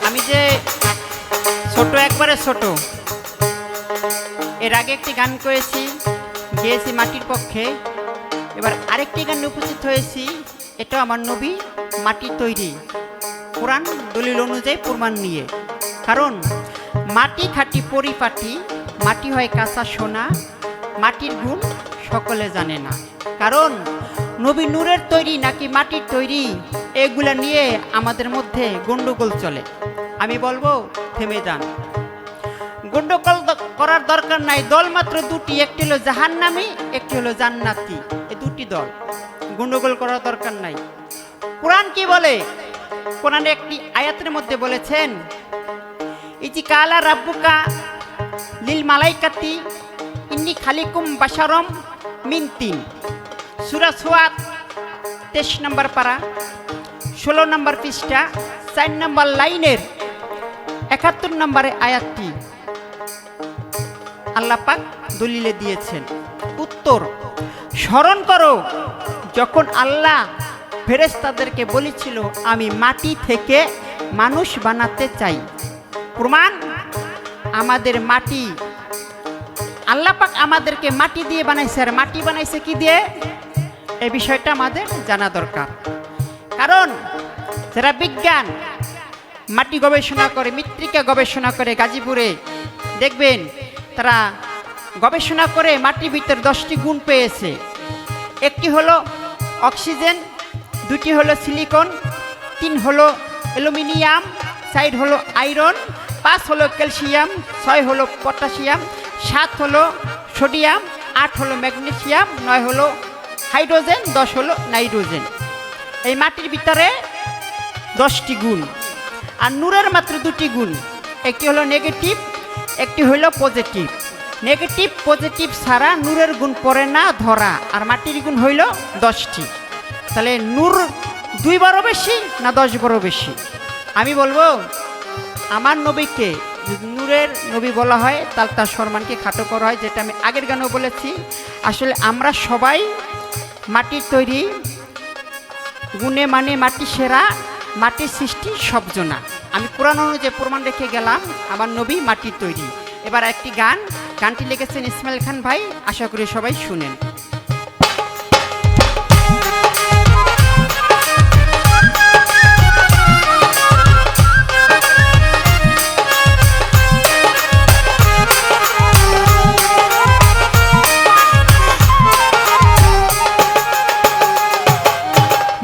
আমি যে ছোট একবারে ছোট, এর আগে একটি গান করেছি, গেয়েছি মাটির পক্ষে। এবার আরেকটি গানে উপস্থিত হয়েছি, এটা আমার নবী মাটির তৈরি, কোরআন দলিল অনুযায়ী প্রমাণ নিয়ে। কারণ মাটি খাঁটি পরিপাটি, মাটি হয় কাঁচা সোনা, মাটির গুণ সকলে জানে না। কারণ নবী নূরের তৈরি নাকি মাটির তৈরি, এগুলা নিয়ে আমাদের মধ্যে গন্ডগোল চলে। আমি বলবো থেমে যান, গন্ডগোল করার দরকার নাই। দল মাত্র দুটি, একটি হলো জাহান্নামী, একটি হলো জান্নাতি। এই দুটি দল, গন্ডগোল করার দরকার নাই। কোরআন কি বলে? কোরআনে একটি আয়াতের মধ্যে বলেছেন, ইজি কালা রাব্বুকা লিল মালাইকাতি ইন্নি খালিকুম বাশারম মিন তিন। সূরা সুয়াদ 23 নম্বর পারা, 16 নম্বর পৃষ্ঠা, 4 নম্বর লাইনের 71 নম্বরে আয়াতটি আল্লাহ পাক দলিলে দিয়েছেন। উত্তর, স্মরণ করো যখন আল্লাহ ফেরেশতাদেরকে বলেছিল আমি মাটি থেকে মানুষ বানাতে চাই। প্রমাণ, আমাদের মাটি, আল্লাহ পাক আমাদেরকে মাটি দিয়ে বানাইছে। আর মাটি বানাইছে কি দিয়ে? এই বিষয়টা আমাদের জানা দরকার। কারণ যারা বিজ্ঞান মাটি গবেষণা করে, মৃত্তিকা গবেষণা করে গাজীপুরে, দেখবেন তারা গবেষণা করে মাটির ভিতরে 10টি গুণ পেয়েছে। একটি হলো অক্সিজেন, 2টি হলো সিলিকন, 3 হলো অ্যালুমিনিয়াম, 4 হলো আয়রন, 5 হলো ক্যালসিয়াম, 6 হলো পটাশিয়াম, 7 হলো সোডিয়াম, 8 হলো ম্যাগনেসিয়াম, 9 হলো হাইড্রোজেন, 10 হলো নাইট্রোজেন। এই মাটির ভিতরে 10টি গুণ। আর নূরের মাত্র 2টি গুণ, একটি হলো নেগেটিভ, একটি হলো পজিটিভ। নেগেটিভ পজিটিভ ছাড়া নূরের গুণ পড়ে না ধরা। আর মাটির গুণ হইল 10টি। তাহলে নূর 2 বারও বেশি না 10 বারও বেশি? আমি বলবো আমার নবীকে যদি নূরের নবী বলা হয় তাহলে তার সম্মানকে খাটো করা হয়, যেটা আমি আগের গানেও বলেছি। আসলে আমরা সবাই মাটির তৈরি, গুণে মানে মাটি সেরা, মাটির সৃষ্টি সবজনা। আমি কোরআন অনুযায়ী প্রমাণ রেখে গেলাম আমার নবী মাটির তৈরি। এবার একটি গানটি লিখেছেন ইসমাইল খান ভাই, আশা করি সবাই শুনেন।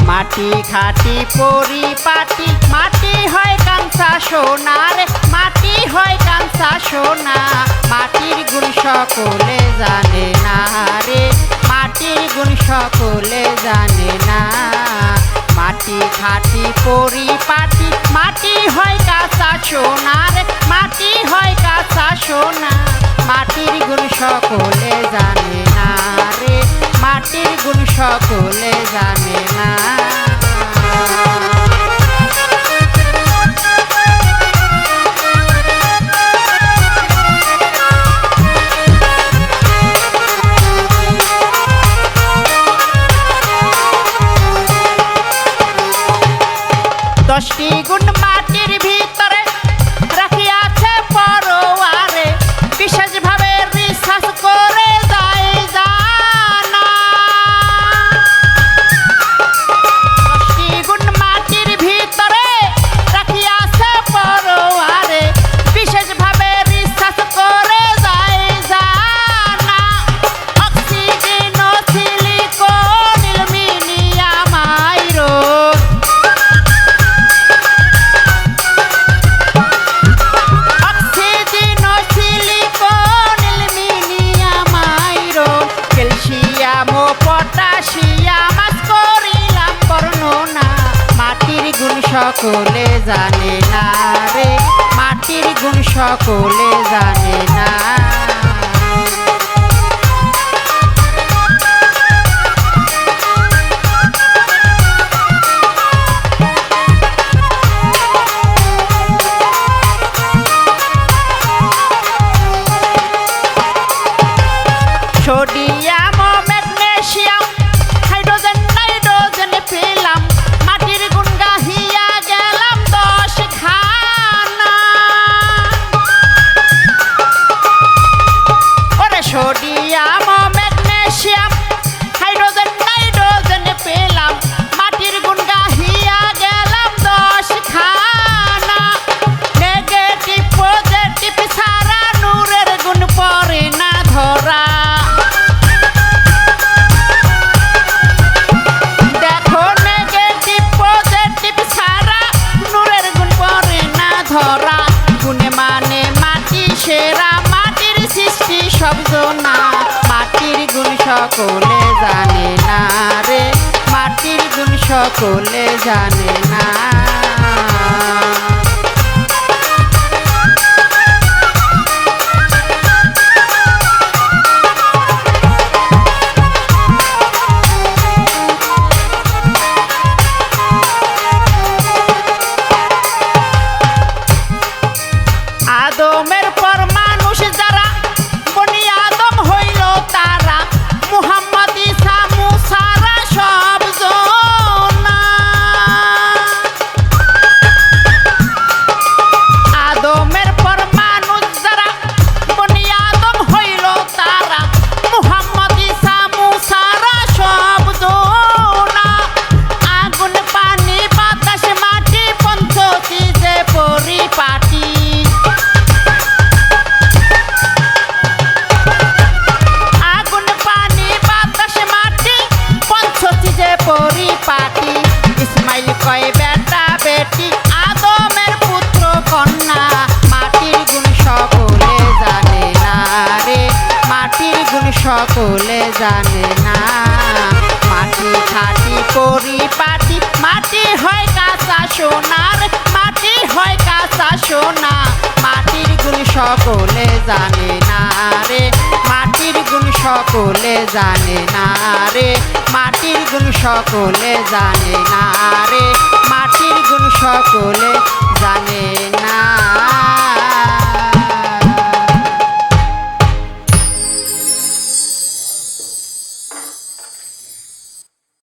মাটি খাঁটি পরিপাটি, মাটি হয় কাঁচা সোনার, মাটি হয় কাঁচা সোনা, মাটির গুণ সকলে জানে না রে, মাটির গুণ সকলে জানে না। মাটি খাঁটি পরিপাটি, মাটি হয় কাঁচা সোনার, মাটি হয় কাঁচা সোনা, মাটির গুণ সকলে জানে না রে, মাটির গুণ সকলে জানে না। দশটি গুণ মাটির ভিতরে রাখিয়াছে পরোয়ারে, বিশেষভাবে রিসার্চ করে যায় জানা। 10টি গুণ মাটির ভিতরে রাখিয়াছে পরোয়ারে, বিশেষভাবে রিসার্চ করে যায় জানা। Oxygen, silicon, aluminium, iron, potassium করিলাম বর্ণনা। মাটির গুণ সকলে জানে না রে, মাটির গুণ সকলে জানে না। সোডিয়াম, ম্যাগনেসিয়াম, হাইড্রোজেন, নাইট্রোজেন পেলাম। মাটি সকলে জানে না। আদমের পর মানুষ যারা বনি আদম হইল তারা মুহাম্মদ ঈসা মুসারা সব জনা। আদমের পর মানুষ যারা বনি আদম হইল তারা মুহাম্মদ ঈসা মুসারা সব জনা। আগুন পানি বাতাস মাটি পঞ্চচিজে পরিপাটি। পরিপাটি ইসমাইল কয় বেটা বেটি আদমের পুত্র কন্যা। মাটির গুণ সকলে জানে না রে, মাটির গুণ সকলে জানে না। মাটি খাটি পরিপাটি মাটি হয় কাঁচা সোনার, মাটি হয় কাঁচা সোনা। মাটির গুণ সকলে জানে না রে, মাটির গুণ সকলে জানে না রে, মাটির গুণ সকলে জানে না রে, মাটির গুণ সকলে